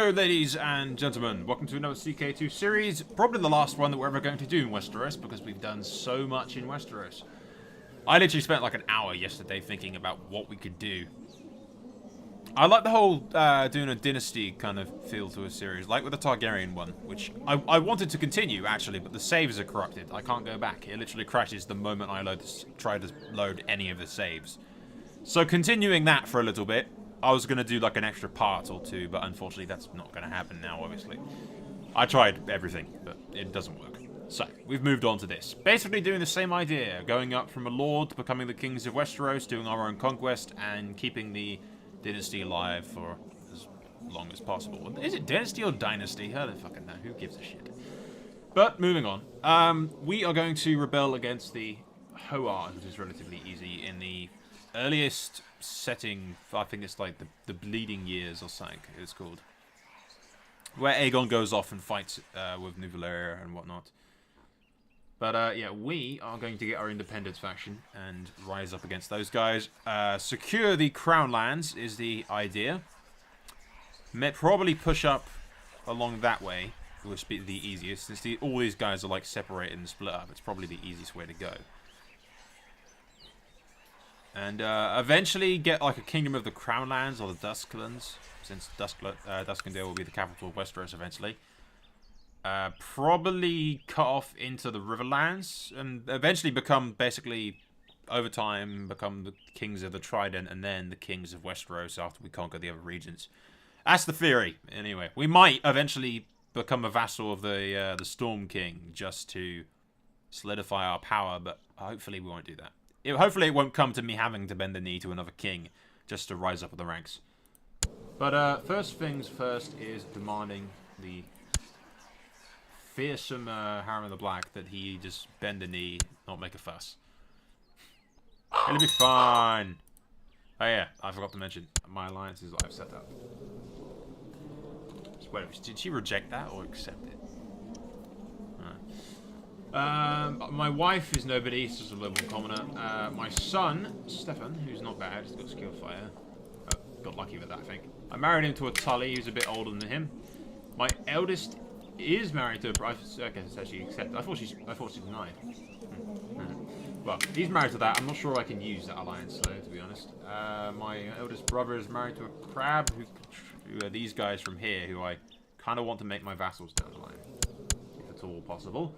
Hello ladies and gentlemen, welcome to another CK2 series, probably the last one that we're ever going to do in Westeros, because we've done so much in Westeros. I literally spent like an hour yesterday thinking about what we could do. I like the whole doing a Dynasty kind of feel to a series, like with the Targaryen one, which I wanted to continue actually, but the saves are corrupted. I can't go back. It literally crashes the moment I try to load any of the saves. So continuing that for a little bit, I was going to do like an extra part or two, but unfortunately that's not going to happen now, obviously. I tried everything, but it doesn't work. So, we've moved on to this. Basically doing the same idea, going up from a lord, becoming the kings of Westeros, doing our own conquest, and keeping the Dynasty alive for as long as possible. Is it Dynasty or Dynasty? I don't fucking know. Who gives a shit? But, moving on. We are going to rebel against the Hoard, which is relatively easy, in the earliest setting. I think it's like the Bleeding Years or something it's called, where Aegon goes off and fights with New Valyria and whatnot. But yeah, we are going to get our independence faction and rise up against those guys. Secure the Crown Lands is the idea. Probably push up along that way, which would be the easiest. Since all these guys are like separated and split up, it's probably the easiest way to go. And eventually get like a Kingdom of the Crown Lands or the Dusklands, since Duskendale will be the capital of Westeros eventually. Probably cut off into the Riverlands and eventually become, basically, over time, become the kings of the Trident and then the kings of Westeros after we conquer the other regions. That's the theory, anyway. We might eventually become a vassal of the Storm King just to solidify our power, but hopefully we won't do that. Hopefully it won't come to me having to bend the knee to another king just to rise up in the ranks. But first things first is demanding the fearsome Harem the Black that he just bend the knee, not make a fuss. It'll be fine. Oh yeah, I forgot to mention, my alliances I've set up. Wait, did she reject that or accept it? My wife is nobody, it's just a level commoner. My son, Stefan, who's not bad, he's got skill fire. Got lucky with that, I think. I married him to a Tully who's a bit older than him. My eldest is married to a bride. Okay, it's actually accepted. I thought she's 9. Well, he's married to that. I'm not sure I can use that alliance, though, to be honest. My eldest brother is married to a crab, who are these guys from here, who I kind of want to make my vassals down the line, if at all possible.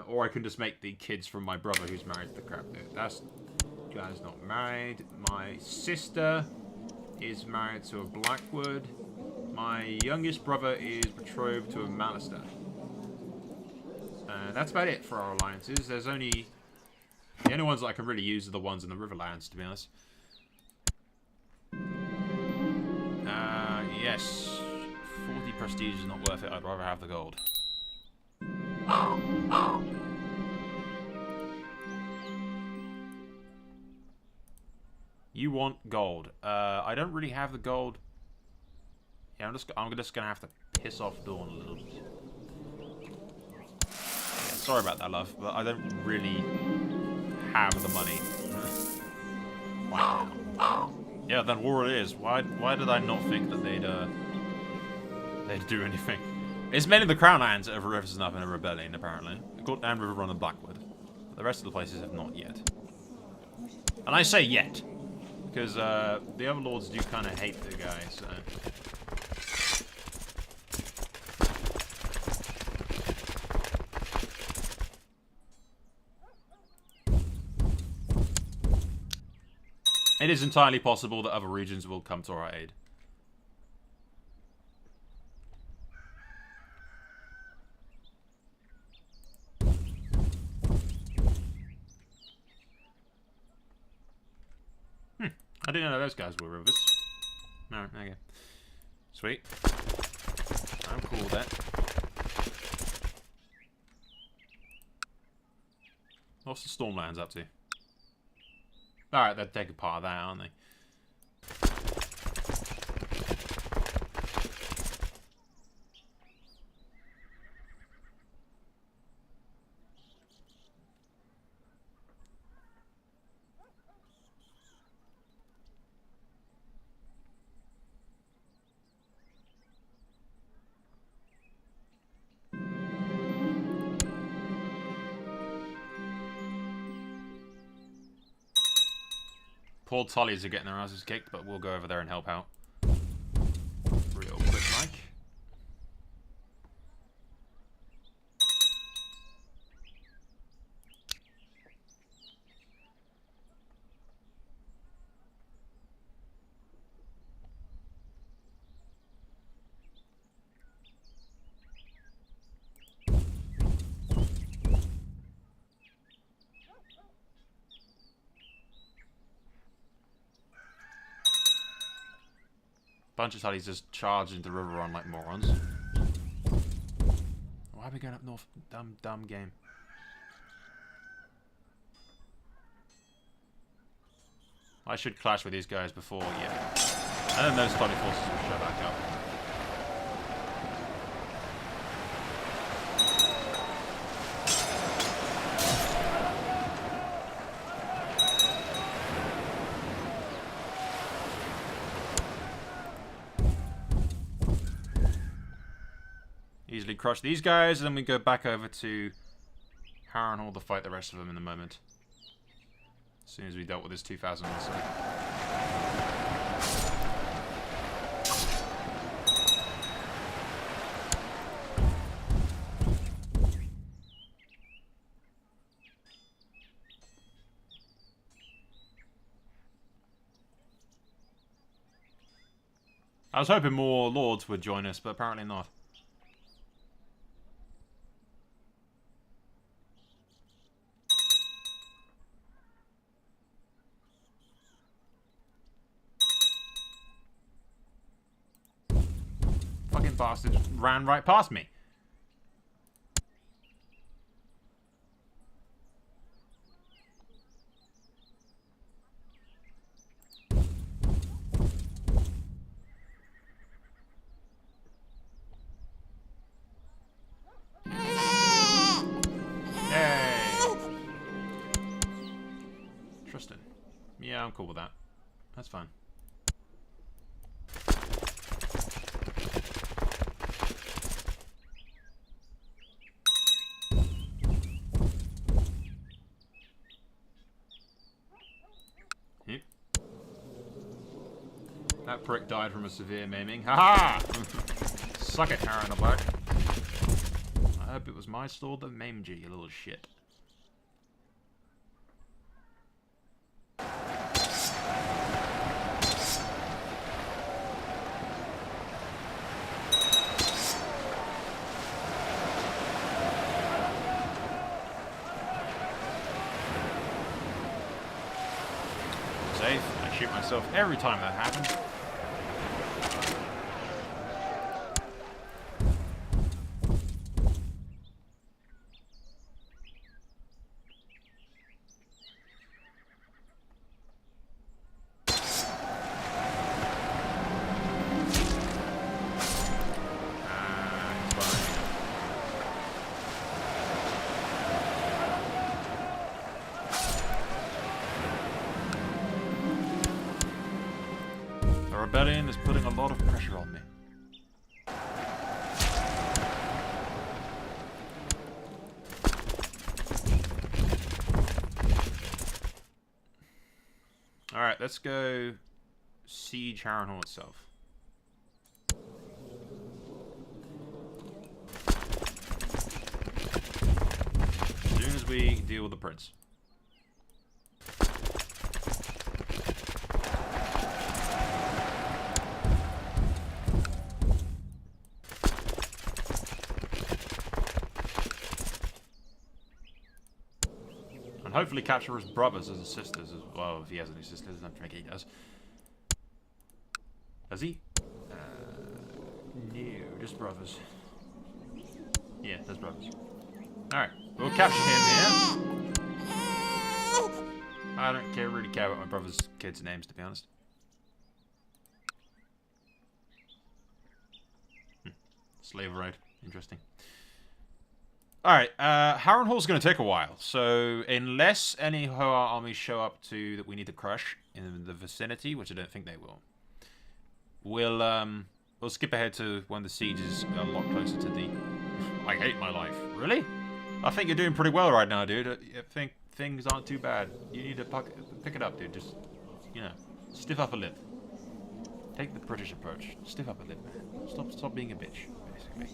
Or I can just make the kids from my brother who's married to the crab. That's guy's not married. My sister is married to a Blackwood. My youngest brother is betrothed to a Mallister. That's about it for our alliances. The only ones that I can really use are the ones in the Riverlands, to be honest. Yes. 40 prestige is not worth it. I'd rather have the gold. You want gold. I don't really have the gold. Yeah, I'm just gonna have to piss off Dawn a little bit. Yeah, sorry about that, love, but I don't really have the money. Wow. Yeah, then war it is. Why did I not think that they'd do anything? It's mainly the Crown Lands that have risen up in a rebellion, apparently. And Riverrun and Blackwood. The rest of the places have not yet. And I say yet, because the other lords do kind of hate the guy, so... It is entirely possible that other regions will come to our aid. I didn't know those guys were rivers. No, okay. Sweet. I'm cool with that. What's the Stormlands up to? Alright, they're taking part of that, aren't they? Poor Tullies are getting their asses kicked, but we'll go over there and help out. Real quick, Mike. Bunch of Tullies just charge into the river run like morons. Why are we going up north? Dumb game. I should clash with these guys before, yeah. And then those Tully forces will show back up. Easily crush these guys, and then we go back over to Harrenhal to fight the rest of them in a moment. As soon as we dealt with this 2,000 or so. I was hoping more lords would join us, but apparently not. Fucking bastard ran right past me. Tristan. Yeah, I'm cool with that. That's fine. That prick died from a severe maiming. Haha! Suck it, Harren the Black. I hope it was my sword that maimed you, you little shit. Safe. I shoot myself every time that happens. Rebellion is putting a lot of pressure on me. Alright, let's go siege Harrenhal itself. As soon as we deal with the prince. And hopefully capture his brothers as his sisters as well, if he has any sisters. I don't think he does. Does he? No, just brothers. Yeah, there's brothers. Alright, we'll capture him here. I don't really care about my brother's kids' names, to be honest. Slave raid. Interesting. Alright, Harrenhal's going to take a while, so unless any Hoa armies show up that we need to crush in the vicinity, which I don't think they will, we'll skip ahead to when the siege is a lot closer to the... I hate my life. Really? I think you're doing pretty well right now, dude. I think things aren't too bad. You need to pick it up, dude. Just you know, stiff upper lip. Take the British approach. Stiff upper lip, man. Stop being a bitch, basically.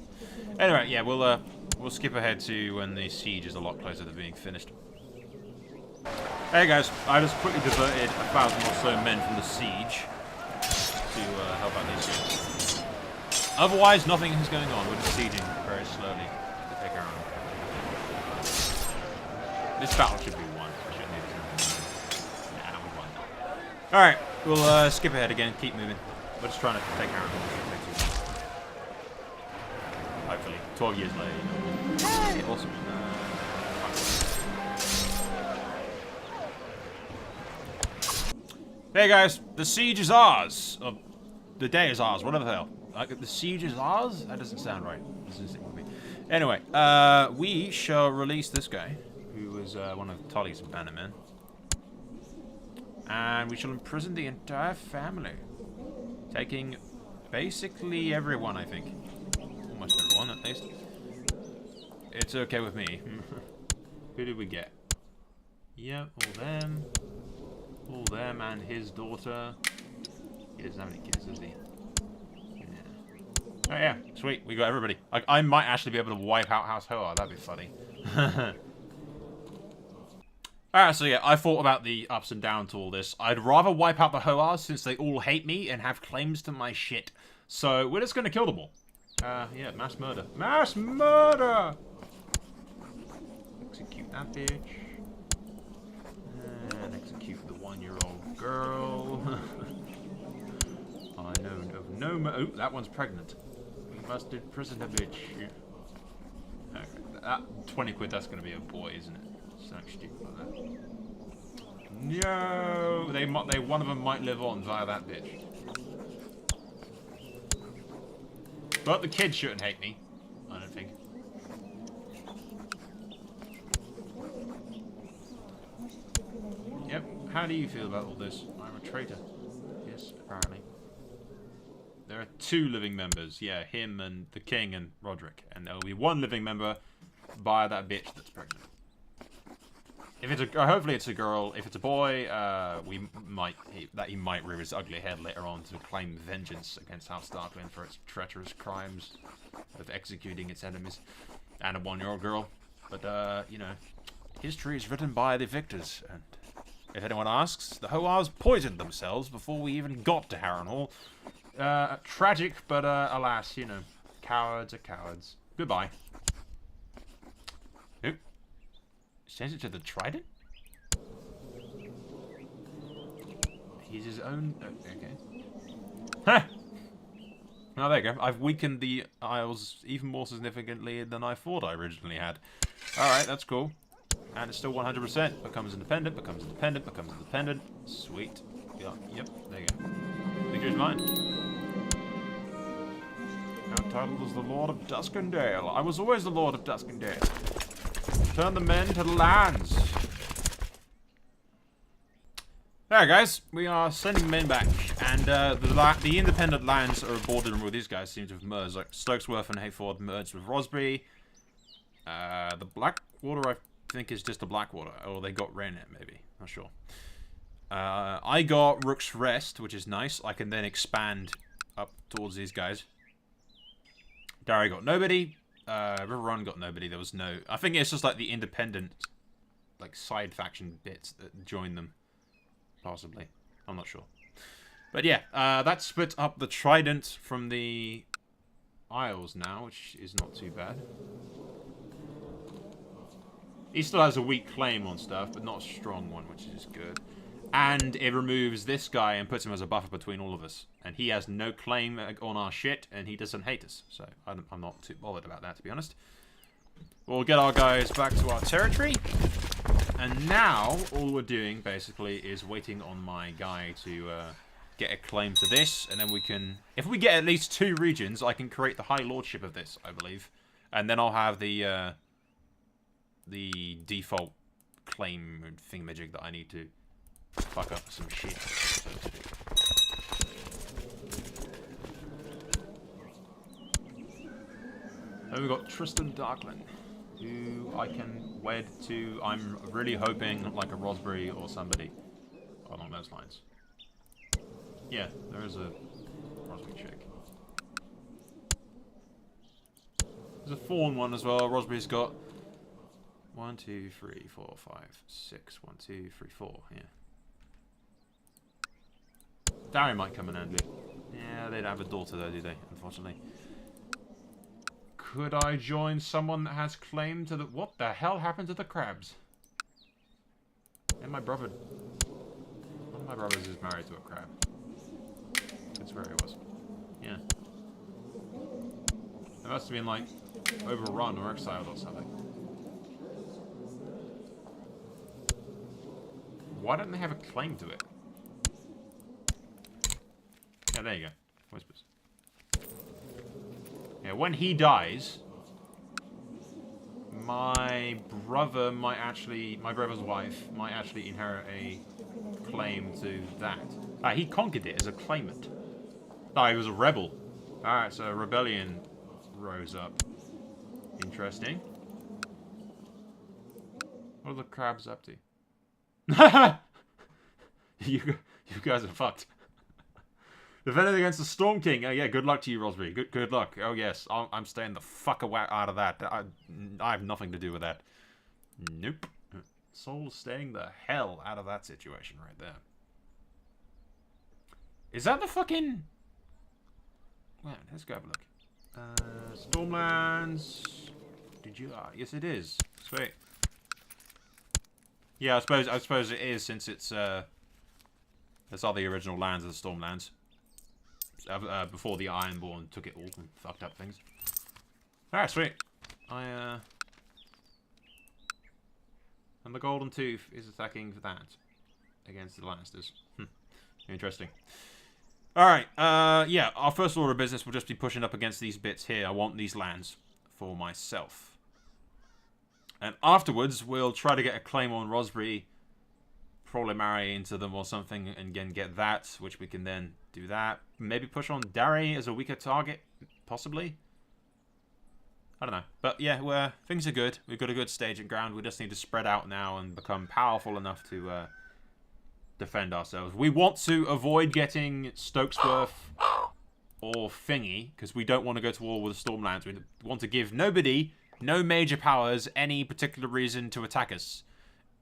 Anyway, yeah, we'll skip ahead to when the siege is a lot closer to being finished. Hey guys, I just quickly diverted 1,000 or so men from the siege to help out these guys. Otherwise, nothing is going on. We're just sieging very slowly to take our own. This battle should be won. Nah, we won. Alright, we'll skip ahead again, keep moving. We're just trying to take our own. Hopefully, 12 years later. Hey, awesome. Hey guys, the siege is ours. The day is ours, whatever the hell. Like, the siege is ours? That doesn't sound right. Doesn't stick with me. Anyway, we shall release this guy, who was one of Tully's bannermen. And we shall imprison the entire family. Taking basically everyone, I think. Almost everyone, at least. It's okay with me. Who did we get? Yeah, all them. All them and his daughter. He doesn't have any kids, does he? Yeah. Oh yeah, sweet. We got everybody. Like, I might actually be able to wipe out House Hoa. That'd be funny. Alright, so yeah, I thought about the ups and downs to all this. I'd rather wipe out the Hoas since they all hate me and have claims to my shit. So we're just gonna kill them all. Yeah, mass murder. Mass murder! Execute that bitch. And execute the 1-year-old girl. I know no. Oh, that one's pregnant. We must imprison the bitch. Yeah. Okay, that 20 quid. That's gonna be a boy, isn't it? Something stupid like that. No, they one of them might live on via that bitch. But the kid shouldn't hate me. I don't think. Yep. How do you feel about all this? I'm a traitor. Yes, apparently. There are 2 living members. Yeah, him and the king and Roderick. And there will be 1 living member by that bitch that's pregnant. If it's a, hopefully it's a girl. If it's a boy, he might rear his ugly head later on to claim vengeance against House Darklyn for its treacherous crimes of executing its enemies, and a 1-year-old girl. But you know, history is written by the victors, and if anyone asks, the Hoas poisoned themselves before we even got to Harrenhal. Tragic, but alas, you know, cowards are cowards. Goodbye. Nope. Change it to the trident? He's his own... Oh, okay. Ha! Oh, there you go. I've weakened the Isles even more significantly than I thought I originally had. Alright, that's cool. And it's still 100%. Becomes independent, becomes independent, becomes independent. Sweet. Yeah, yep, there you go. Victory's mine. Untitled was the Lord of Duskendale. I was always the Lord of Duskendale. Turn the men to the lands. Alright guys, we are sending men back, and the independent lands are bordered with these guys seem to have merged, like Stokesworth and Hayford merged with Rosbury. The Blackwater I think is just the Blackwater, or they got Rennet maybe, not sure. I got Rook's Rest, which is nice. I can then expand up towards these guys. Darry got nobody. River Run got nobody. There was no... I think it's just like the independent, like, side faction bits that join them. Possibly. I'm not sure. But yeah, that split up the Trident from the Isles now, which is not too bad. He still has a weak claim on stuff, but not a strong one, which is good. And it removes this guy and puts him as a buffer between all of us. And he has no claim on our shit, and he doesn't hate us. So I'm not too bothered about that, to be honest. We'll get our guys back to our territory. And now, all we're doing, basically, is waiting on my guy to get a claim to this. And then we can... If we get at least 2 regions, I can create the High Lordship of this, I believe. And then I'll have the default claim thingamajig that I need to fuck up some shit. Then we've got Tristan Darklyn, who I can wed to, I'm really hoping, like a Rosbury or somebody along those lines. Yeah, there is a Rosberry chick. There's a fawn one as well. Rosberry's got 1, 2, 3, 4, 5, 6. 1, 2, 3, 4. Yeah. Darry might come in handy. Yeah, they don't have a daughter though, do they? Unfortunately. Could I join someone that has claim to the... What the hell happened to the crabs? And my brother... One of my brothers is married to a crab. That's where he was. Yeah. It must have been like overrun or exiled or something. Why don't they have a claim to it? Yeah, there you go. Whispers. Yeah, when he dies, my brother might actually, my brother's wife might actually inherit a claim to that. He conquered it as a claimant. Oh, he was a rebel. Alright, so a rebellion rose up. Interesting. What are the crabs up to? You guys are fucked. Defending against the Storm King. Oh yeah, good luck to you, Rosberry. Good luck. Oh yes, I'm staying the fuck away out of that. I have nothing to do with that. Nope. Soul's staying the hell out of that situation right there. Is that the fucking... Well, let's go have a look. Stormlands. Did you... yes, it is. Sweet. Yeah, I suppose it is, since it's that's all the original lands of the Stormlands. Before the Ironborn took it all and fucked up things. Alright, sweet. And the Golden Tooth is attacking for that against the Lannisters. Interesting. Alright, yeah, our first order of business will just be pushing up against these bits here. I want these lands for myself. And afterwards, we'll try to get a claim on Rosberry, probably marry into them or something, and again get that, which we can then do that. Maybe push on Darry as a weaker target, possibly. I don't know. But yeah, things are good. We've got a good staging ground. We just need to spread out now and become powerful enough to defend ourselves. We want to avoid getting Stokesworth or Thingy, because we don't want to go to war with the Stormlands. We want to give nobody... no major powers any particular reason to attack us.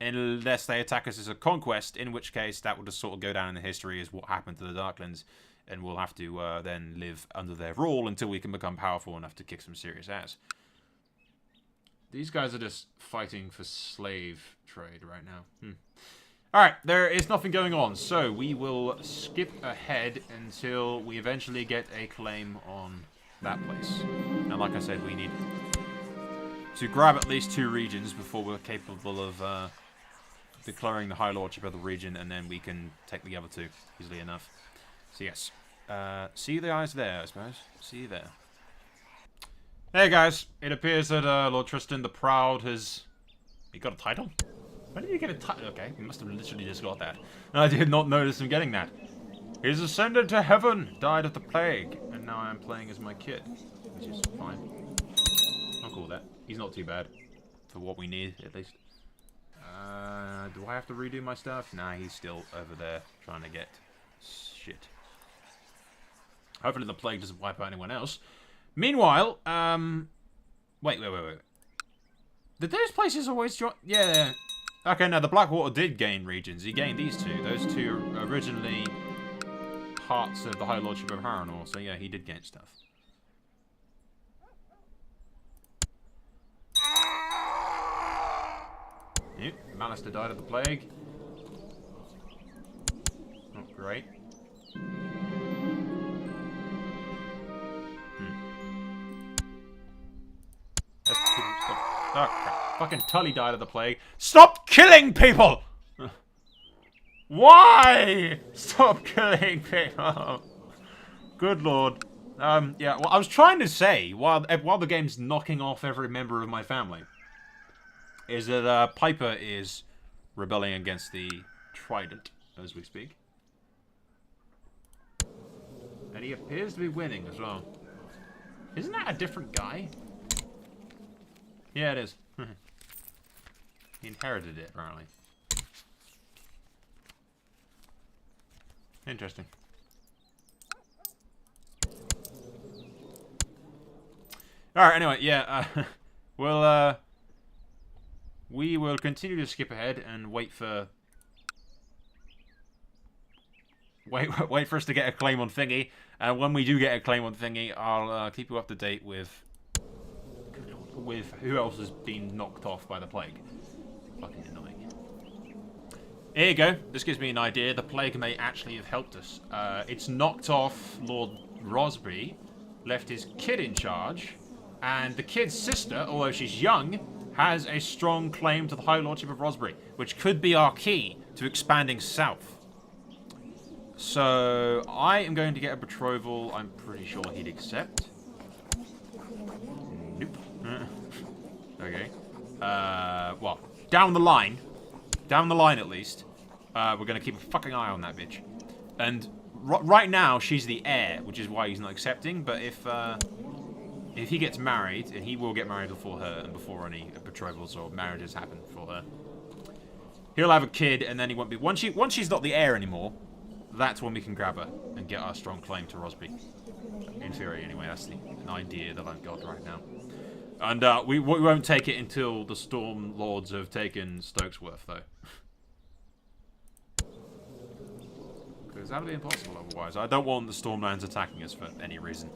Unless they attack us as a conquest, in which case that will just sort of go down in the history as what happened to the Darklyns, and we'll have to then live under their rule until we can become powerful enough to kick some serious ass. These guys are just fighting for slave trade right now. Alright, there is nothing going on, so we will skip ahead until we eventually get a claim on that place. And like I said, we need to grab at least 2 regions before we're capable of declaring the High Lordship of the region, and then we can take the other 2 easily enough. So yes, see you guys there, I suppose. See you there. Hey guys, it appears that Lord Tristan the Proud has... He got a title? When did he get a title? Okay, he must have literally just got that. I did not notice him getting that. He's ascended to heaven, died of the plague, and now I am playing as my kid, which is fine. I'm cool with that. He's not too bad. For what we need, at least. Do I have to redo my stuff? Nah, he's still over there trying to get shit. Hopefully the plague doesn't wipe out anyone else. Meanwhile, wait. Did those places always join? Yeah. Okay, now the Blackwater did gain regions. He gained these 2. Those 2 are originally parts of the High Lordship of Harrenhal. So yeah, he did gain stuff. Yep, Manister died of the plague. Not great. Oh, crap. Fucking Tully died of the plague. Stop killing people! Why? Stop killing people. Good lord. Yeah, well, I was trying to say, while the game's knocking off every member of my family, is that Piper is rebelling against the Trident, as we speak. And he appears to be winning as well. Isn't that a different guy? Yeah, it is. He inherited it, apparently. Interesting. Alright, anyway, yeah, we will continue to skip ahead and wait for for us to get a claim on Thingy. And when we do get a claim on Thingy, I'll keep you up to date with who else has been knocked off by the plague. Fucking annoying. Here you go. This gives me an idea. The plague may actually have helped us. It's knocked off Lord Rosby, left his kid in charge, and the kid's sister, although she's young, has a strong claim to the High Lordship of Rosby, which could be our key to expanding south. So, I am going to get a betrothal. I'm pretty sure he'd accept. Nope. Okay. Well, down the line at least, we're going to keep a fucking eye on that bitch. And right now, she's the heir, which is why he's not accepting. But if he gets married, and he will get married before her, and before any betrothals or marriages happen for her, he'll have a kid, and then he won't be. Once she's not the heir anymore, that's when we can grab her and get our strong claim to Rosby. In theory, anyway, that's an idea that I've got right now. And we won't take it until the Storm Lords have taken Stokesworth, though. Because that'll be impossible otherwise. I don't want the Stormlands attacking us for any reason.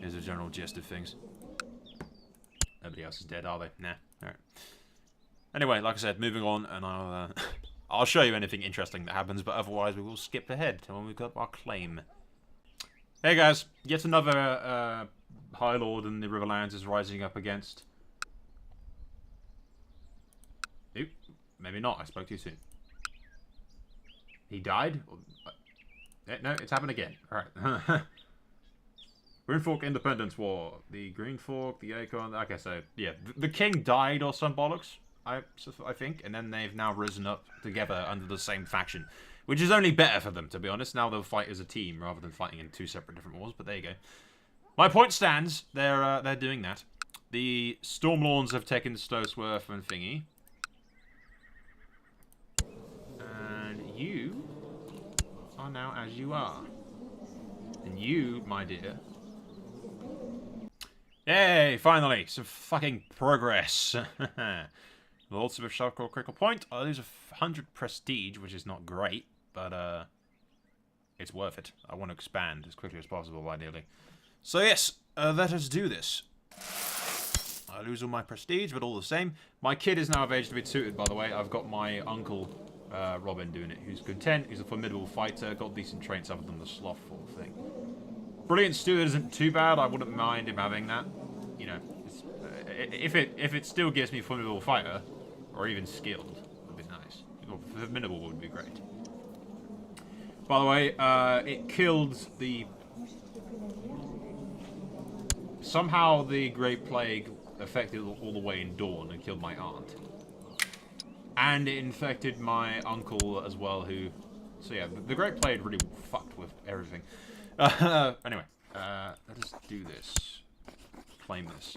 Is the general gist of things. Nobody else is dead, are they? Nah. Alright. Anyway, like I said, moving on, and I'll show you anything interesting that happens, but otherwise we will skip ahead to when we've got our claim. Hey guys, yet another High Lord in the Riverlands is rising up against... Oop, maybe not, I spoke too soon. He died? No, it's happened again. Alright. Revoke Independence War. The Green Fork, the Acorn... Okay, so, yeah. The king died or some bollocks, I think, and then they've now risen up together under the same faction. Which is only better for them, to be honest. Now they'll fight as a team rather than fighting in two separate different wars, but there you go. My point stands. They're doing that. The Stormlords have taken Stokesworth and Thingy. And you are now as you are. And you, my dear... Yay, finally! Some fucking progress. Lordship of Shark Critical Point. I lose 100 prestige, which is not great, but it's worth it. I want to expand as quickly as possible, ideally. So yes, let us do this. I lose all my prestige, but all the same. My kid is now of age to be tutored, by the way. I've got my uncle, Robin, doing it, who's content. He's a formidable fighter, got decent traits other than the slothful thing. Brilliant steward isn't too bad. I wouldn't mind him having that. You know, if it still gives me formidable fighter, or even skilled, would be nice. Formidable would be great. By the way, it killed the... Somehow the Great Plague affected all the way in Dawn and killed my aunt. And it infected my uncle as well, who... So yeah, the Great Plague really fucked with everything. Anyway, let us do this. Claim this.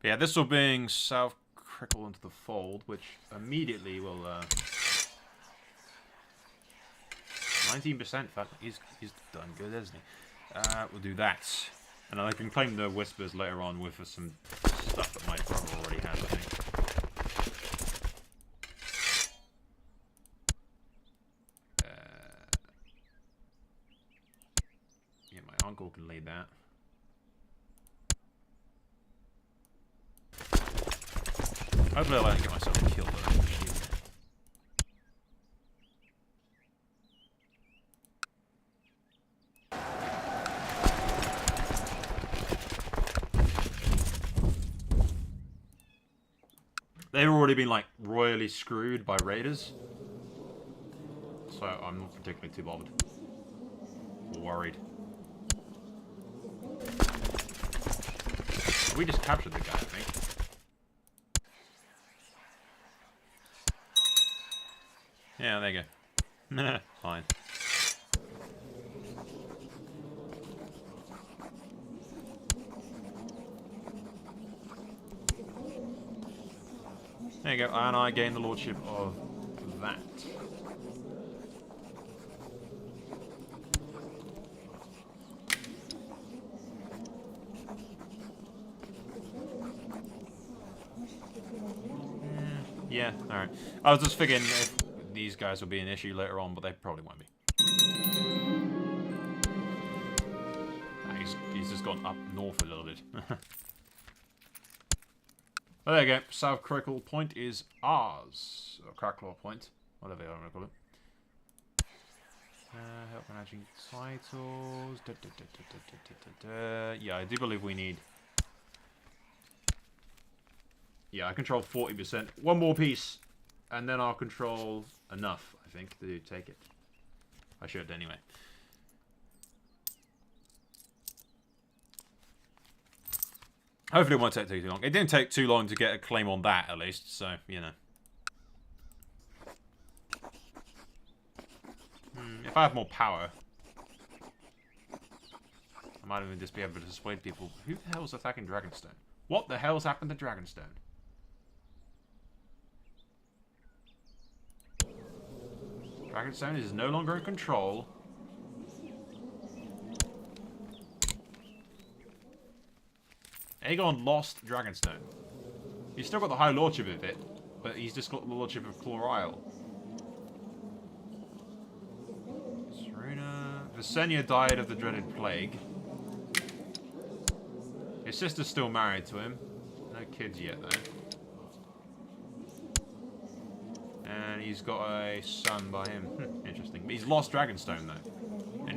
But yeah, this will bring South Crickle into the fold, which immediately will 19%. He's done good, hasn't he? We'll do that, and I can claim the Whispers later on with some stuff that my brother already has, I think. Yeah, my uncle can lead that. Hopefully I'll only get myself killed though. They've already been, like, royally screwed by raiders. So I'm not particularly too bothered. Or worried. We just captured the guy, I think. Yeah, there you go. Fine. There you go, and I gain the lordship of that. Yeah, alright. I was just figuring if these guys will be an issue later on, but they probably won't be. He's just gone up north a little bit. Well, there you go. South Crackle Point is ours. Or Cracklaw Point. Whatever you want to call it. Help managing titles. Yeah, I do believe we need... Yeah, I control 40%. One more piece. And then I'll control enough, I think, to take it. I should, anyway. Hopefully it won't take too long. It didn't take too long to get a claim on that, at least. So, you know. If I have more power... I might even just be able to persuade people. Who the hell's attacking Dragonstone? What the hell's happened to Dragonstone? Dragonstone is no longer in control. Aegon lost Dragonstone. He's still got the High Lordship of it, but he's just got the Lordship of Claw Isle. Serena... Visenya died of the dreaded plague. His sister's still married to him. No kids yet, though. And he's got a son by him. Interesting. But he's lost Dragonstone, though. And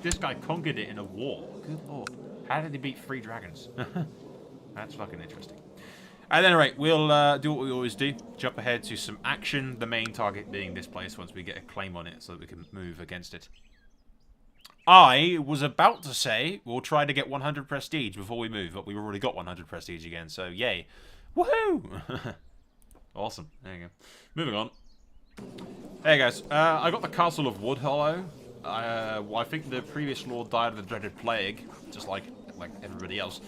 this guy conquered it in a war. Good lord. How did he beat 3 dragons? That's fucking interesting. At any rate, we'll do what we always do. Jump ahead to some action. The main target being this place once we get a claim on it so that we can move against it. I was about to say we'll try to get 100 prestige before we move, but we've already got 100 prestige again, so yay. Woohoo! Awesome. There you go. Moving on. Hey guys, I got the Castle of Woodhollow. I think the previous lord died of the dreaded plague, just like everybody else.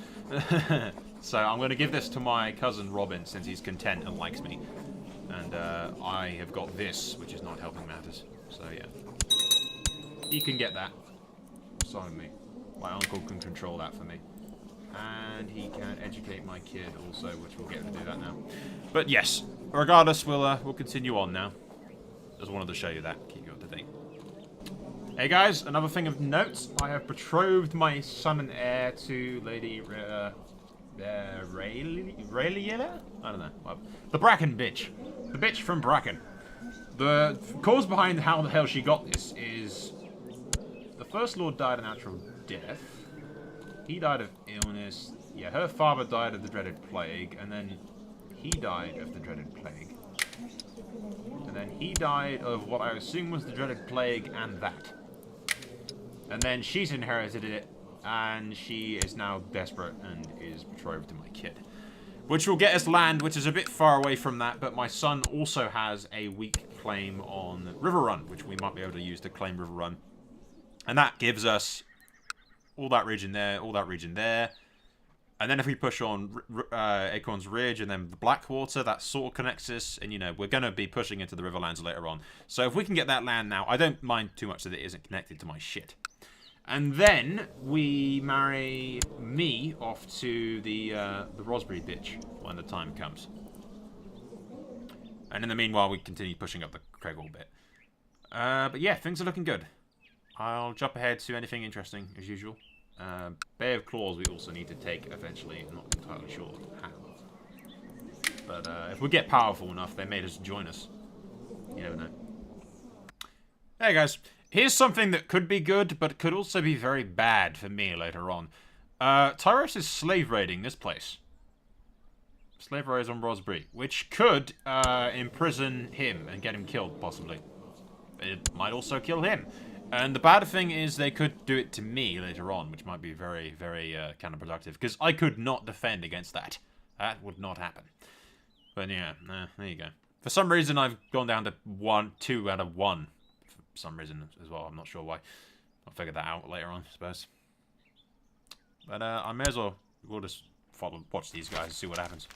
So I'm going to give this to my cousin Robin, since he's content and likes me. And I have got this, which is not helping matters. So yeah. He can get that. So me. My uncle can control that for me. And he can educate my kid also, which we'll get him to do that now. But yes, regardless, we'll continue on now. Just wanted to show you that, keep you up to date. Hey guys, another thing of note, I have betrothed my son and heir to Lady Rayliella? I don't know. Well, the Bracken bitch. The bitch from Bracken. The cause behind how the hell she got this is... The First Lord died a natural death. He died of illness. Yeah, her father died of the dreaded plague, and then he died of the dreaded plague. And then he died of what I assume was the dreaded plague and that. And then she's inherited it, and she is now desperate and is betrothed to my kid. Which will get us land, which is a bit far away from that, but my son also has a weak claim on Riverrun, which we might be able to use to claim Riverrun. And that gives us all that region there, all that region there. And then if we push on Acorn's Ridge and then the Blackwater, that sort of connects us. And, you know, we're going to be pushing into the Riverlands later on. So if we can get that land now, I don't mind too much that it isn't connected to my shit. And then we marry me off to the Rosberry bitch when the time comes. And in the meanwhile, we continue pushing up the Craigle bit. But yeah, things are looking good. I'll jump ahead to anything interesting, as usual. Bay of Claws we also need to take eventually. I'm not entirely sure how. But if we get powerful enough, they may just join us. You never know. Hey guys, here's something that could be good, but could also be very bad for me later on. Tyros is slave raiding this place. Slave raids on Rosberry, which could imprison him and get him killed, possibly. It might also kill him. And the bad thing is they could do it to me later on, which might be very, very counterproductive. Because I could not defend against that. That would not happen. But yeah, there you go. For some reason I've gone down to 2 out of 1 some reason as well. I'm not sure why. I'll figure that out later on, I suppose. But I may as well. We'll just watch these guys and see what happens.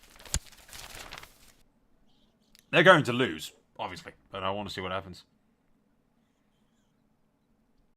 They're going to lose, obviously, but I want to see what happens.